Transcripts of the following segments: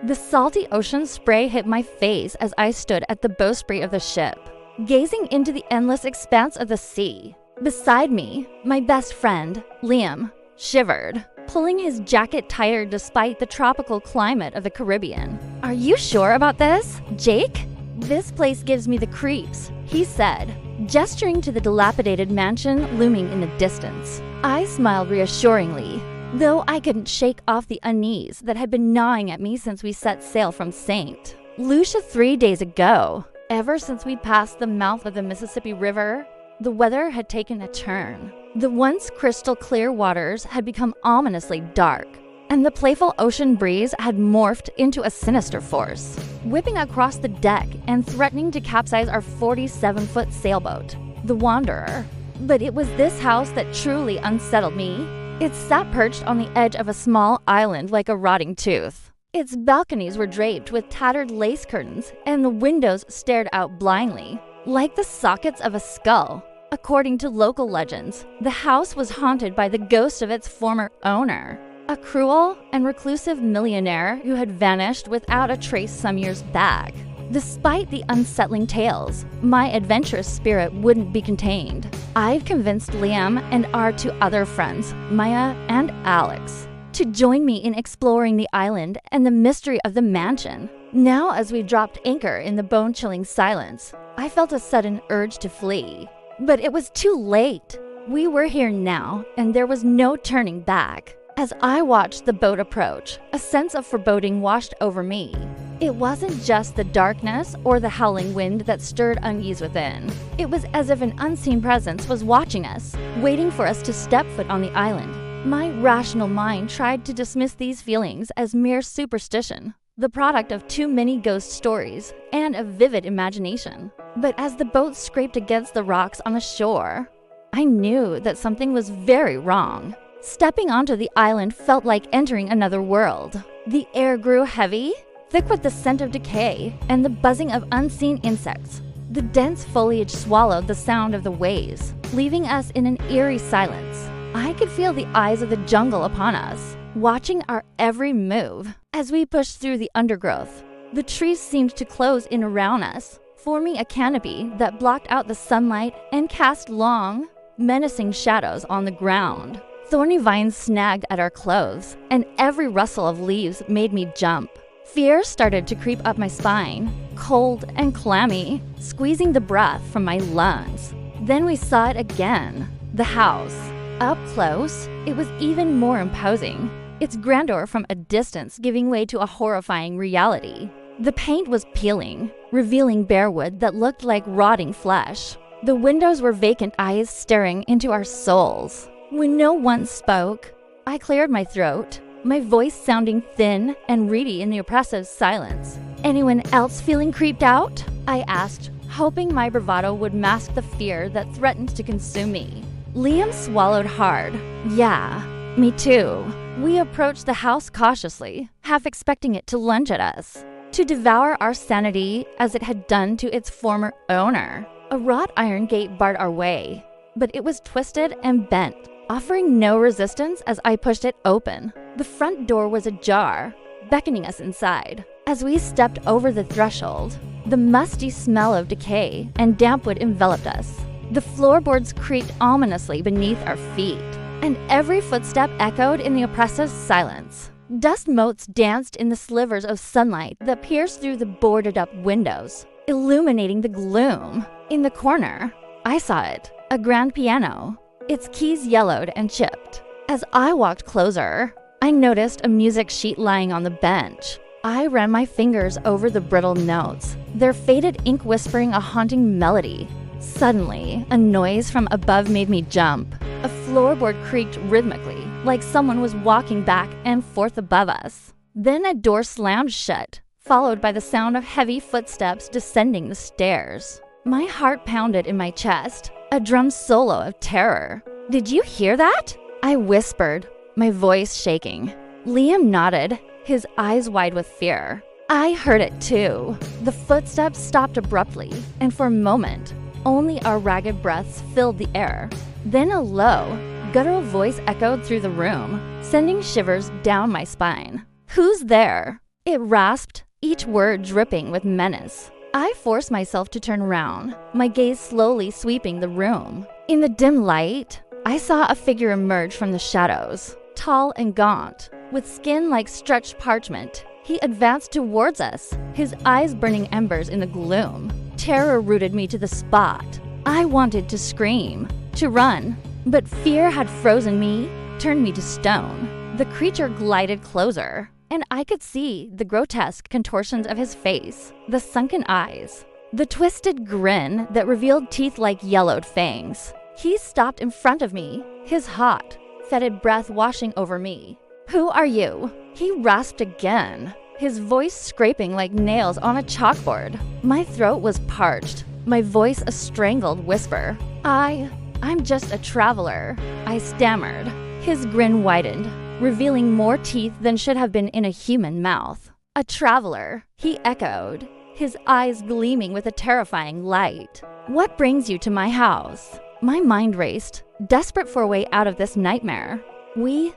The salty ocean spray hit my face as I stood at the bowsprit of the ship, gazing into the endless expanse of the sea. Beside me, my best friend, Liam, shivered, pulling his jacket tighter despite the tropical climate of the Caribbean. "Are you sure about this, Jake? This place gives me the creeps," he said, gesturing to the dilapidated mansion looming in the distance. I smiled reassuringly, though I couldn't shake off the unease that had been gnawing at me since we set sail from St. Lucia 3 days ago. Ever since we passed the mouth of the Mississippi River, the weather had taken a turn. The once crystal clear waters had become ominously dark, and the playful ocean breeze had morphed into a sinister force, whipping across the deck and threatening to capsize our 47-foot sailboat, the Wanderer. But it was this house that truly unsettled me. It sat perched on the edge of a small island like a rotting tooth. Its balconies were draped with tattered lace curtains, and the windows stared out blindly, like the sockets of a skull. According to local legends, the house was haunted by the ghost of its former owner, a cruel and reclusive millionaire who had vanished without a trace some years back. Despite the unsettling tales, my adventurous spirit wouldn't be contained. I've convinced Liam and our 2 other friends, Maya and Alex, to join me in exploring the island and the mystery of the mansion. Now, as we dropped anchor in the bone-chilling silence, I felt a sudden urge to flee. But it was too late. We were here now, and there was no turning back. As I watched the boat approach, a sense of foreboding washed over me. It wasn't just the darkness or the howling wind that stirred unease within. It was as if an unseen presence was watching us, waiting for us to step foot on the island. My rational mind tried to dismiss these feelings as mere superstition, the product of too many ghost stories and a vivid imagination. But as the boat scraped against the rocks on the shore, I knew that something was very wrong. Stepping onto the island felt like entering another world. The air grew heavy, thick with the scent of decay and the buzzing of unseen insects. The dense foliage swallowed the sound of the waves, leaving us in an eerie silence. I could feel the eyes of the jungle upon us, watching our every move. As we pushed through the undergrowth, the trees seemed to close in around us, forming a canopy that blocked out the sunlight and cast long, menacing shadows on the ground. Thorny vines snagged at our clothes, and every rustle of leaves made me jump. Fear started to creep up my spine, cold and clammy, squeezing the breath from my lungs. Then we saw it again, the house. Up close, it was even more imposing, its grandeur from a distance giving way to a horrifying reality. The paint was peeling, revealing bare wood that looked like rotting flesh. The windows were vacant eyes staring into our souls. When no one spoke, I cleared my throat, my voice sounding thin and reedy in the oppressive silence. "Anyone else feeling creeped out?" I asked, hoping my bravado would mask the fear that threatened to consume me. Liam swallowed hard. "Yeah, me too." We approached the house cautiously, half expecting it to lunge at us, to devour our sanity as it had done to its former owner. A wrought iron gate barred our way, but it was twisted and bent, offering no resistance as I pushed it open. The front door was ajar, beckoning us inside. As we stepped over the threshold, the musty smell of decay and damp wood enveloped us. The floorboards creaked ominously beneath our feet, and every footstep echoed in the oppressive silence. Dust motes danced in the slivers of sunlight that pierced through the boarded-up windows, illuminating the gloom. In the corner, I saw it, a grand piano, its keys yellowed and chipped. As I walked closer, I noticed a music sheet lying on the bench. I ran my fingers over the brittle notes, their faded ink whispering a haunting melody. Suddenly, a noise from above made me jump. A floorboard creaked rhythmically, like someone was walking back and forth above us. Then a door slammed shut, followed by the sound of heavy footsteps descending the stairs. My heart pounded in my chest, a drum solo of terror. "Did you hear that?" I whispered, my voice shaking. Liam nodded, his eyes wide with fear. I heard it too. The footsteps stopped abruptly, and for a moment, only our ragged breaths filled the air. Then a low, guttural voice echoed through the room, sending shivers down my spine. "Who's there?" It rasped, each word dripping with menace. I forced myself to turn around, my gaze slowly sweeping the room. In the dim light, I saw a figure emerge from the shadows, tall and gaunt, with skin like stretched parchment. He advanced towards us, his eyes burning embers in the gloom. Terror rooted me to the spot. I wanted to scream, to run, but fear had frozen me, turned me to stone. The creature glided closer, and I could see the grotesque contortions of his face, the sunken eyes, the twisted grin that revealed teeth like yellowed fangs. He stopped in front of me, his hot, fetid breath washing over me. "Who are you?" He rasped again, his voice scraping like nails on a chalkboard. My throat was parched, my voice a strangled whisper. I'm just a traveler," I stammered. His grin widened, revealing more teeth than should have been in a human mouth. "A traveler," he echoed, his eyes gleaming with a terrifying light. "What brings you to my house?" My mind raced, desperate for a way out of this nightmare. We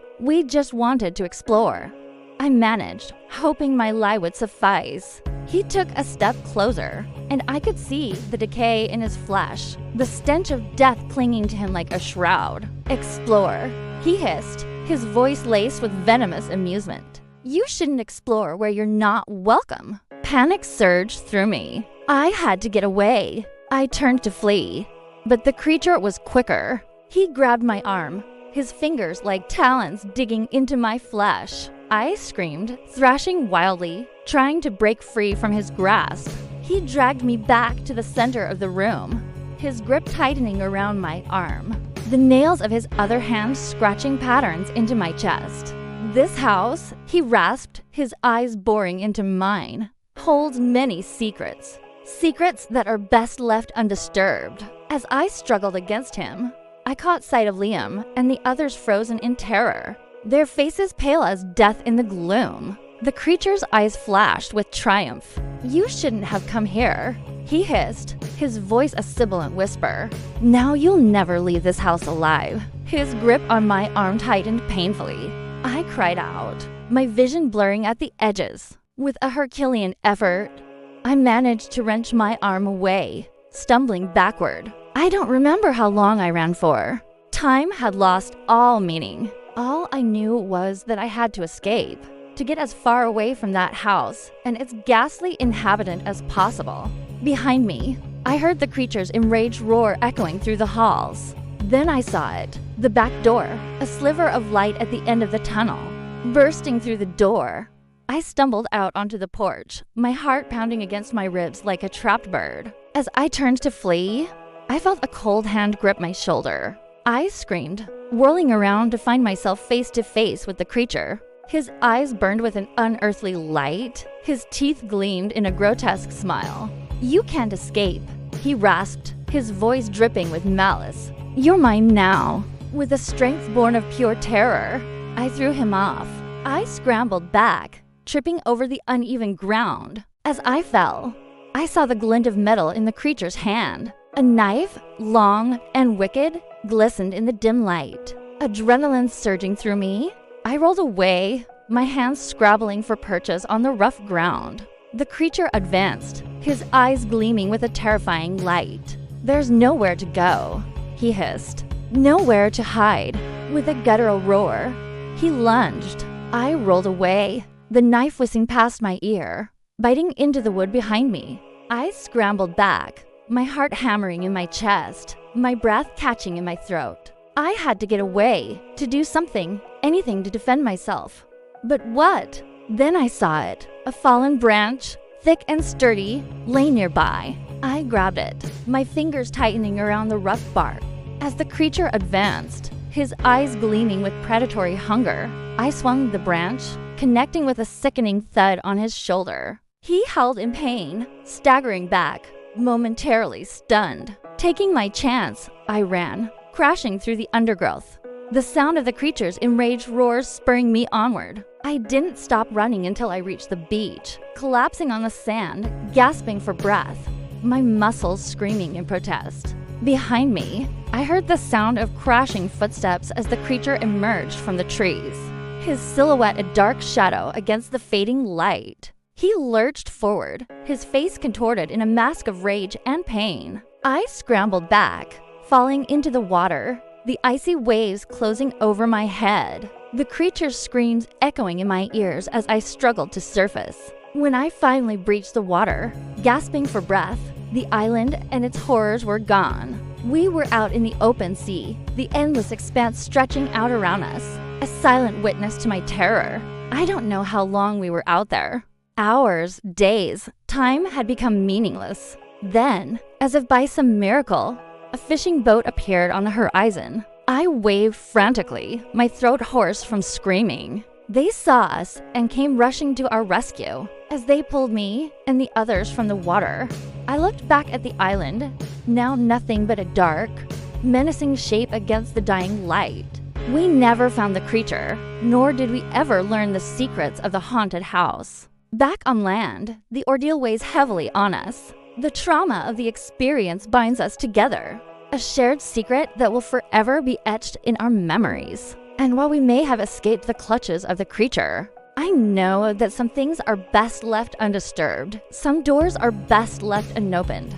just wanted to explore," I managed, hoping my lie would suffice. He took a step closer, and I could see the decay in his flesh, the stench of death clinging to him like a shroud. "Explore," he hissed, his voice laced with venomous amusement. "You shouldn't explore where you're not welcome." Panic surged through me. I had to get away. I turned to flee, but the creature was quicker. He grabbed my arm, his fingers like talons digging into my flesh. I screamed, thrashing wildly, trying to break free from his grasp. He dragged me back to the center of the room, his grip tightening around my arm, the nails of his other hand scratching patterns into my chest. "This house," he rasped, his eyes boring into mine, "holds many secrets. Secrets that are best left undisturbed." As I struggled against him, I caught sight of Liam and the others frozen in terror, their faces pale as death in the gloom. The creature's eyes flashed with triumph. "You shouldn't have come here," he hissed, his voice a sibilant whisper. "Now you'll never leave this house alive." His grip on my arm tightened painfully. I cried out, my vision blurring at the edges. With a Herculean effort, I managed to wrench my arm away, stumbling backward. I don't remember how long I ran for. Time had lost all meaning. All I knew was that I had to escape, to get as far away from that house and its ghastly inhabitant as possible. Behind me, I heard the creature's enraged roar echoing through the halls. Then I saw it, the back door, a sliver of light at the end of the tunnel. Bursting through the door, I stumbled out onto the porch, my heart pounding against my ribs like a trapped bird. As I turned to flee, I felt a cold hand grip my shoulder. I screamed, whirling around to find myself face to face with the creature. His eyes burned with an unearthly light. His teeth gleamed in a grotesque smile. "You can't escape," he rasped, his voice dripping with malice. "You're mine now." With a strength born of pure terror, I threw him off. I scrambled back, tripping over the uneven ground. As I fell, I saw the glint of metal in the creature's hand. A knife, long and wicked, glistened in the dim light. Adrenaline surging through me, I rolled away, my hands scrabbling for purchase on the rough ground. The creature advanced, his eyes gleaming with a terrifying light. "There's nowhere to go," he hissed. "Nowhere to hide." With a guttural roar, he lunged. I rolled away, the knife whizzing past my ear, biting into the wood behind me. I scrambled back, my heart hammering in my chest, my breath catching in my throat. I had to get away, to do something, anything to defend myself. But what? Then I saw it, a fallen branch, thick and sturdy, lay nearby. I grabbed it, my fingers tightening around the rough bark. As the creature advanced, his eyes gleaming with predatory hunger, I swung the branch, connecting with a sickening thud on his shoulder. He howled in pain, staggering back, momentarily stunned. Taking my chance, I ran, crashing through the undergrowth, the sound of the creature's enraged roars spurring me onward. I didn't stop running until I reached the beach, collapsing on the sand, gasping for breath, my muscles screaming in protest. Behind me, I heard the sound of crashing footsteps as the creature emerged from the trees. his silhouette a dark shadow against the fading light. He lurched forward, his face contorted in a mask of rage and pain. I scrambled back, falling into the water, the icy waves closing over my head. The creature's screams echoing in my ears as I struggled to surface. When I finally breached the water, gasping for breath, the island and its horrors were gone. We were out in the open sea, the endless expanse stretching out around us, a silent witness to my terror. I don't know how long we were out there. Hours, days, time had become meaningless. Then, as if by some miracle, a fishing boat appeared on the horizon. I waved frantically, my throat hoarse from screaming. They saw us and came rushing to our rescue as they pulled me and the others from the water. I looked back at the island, now nothing but a dark, menacing shape against the dying light. We never found the creature, nor did we ever learn the secrets of the haunted house. Back on land, the ordeal weighs heavily on us. The trauma of the experience binds us together, a shared secret that will forever be etched in our memories. And while we may have escaped the clutches of the creature, I know that some things are best left undisturbed. Some doors are best left unopened.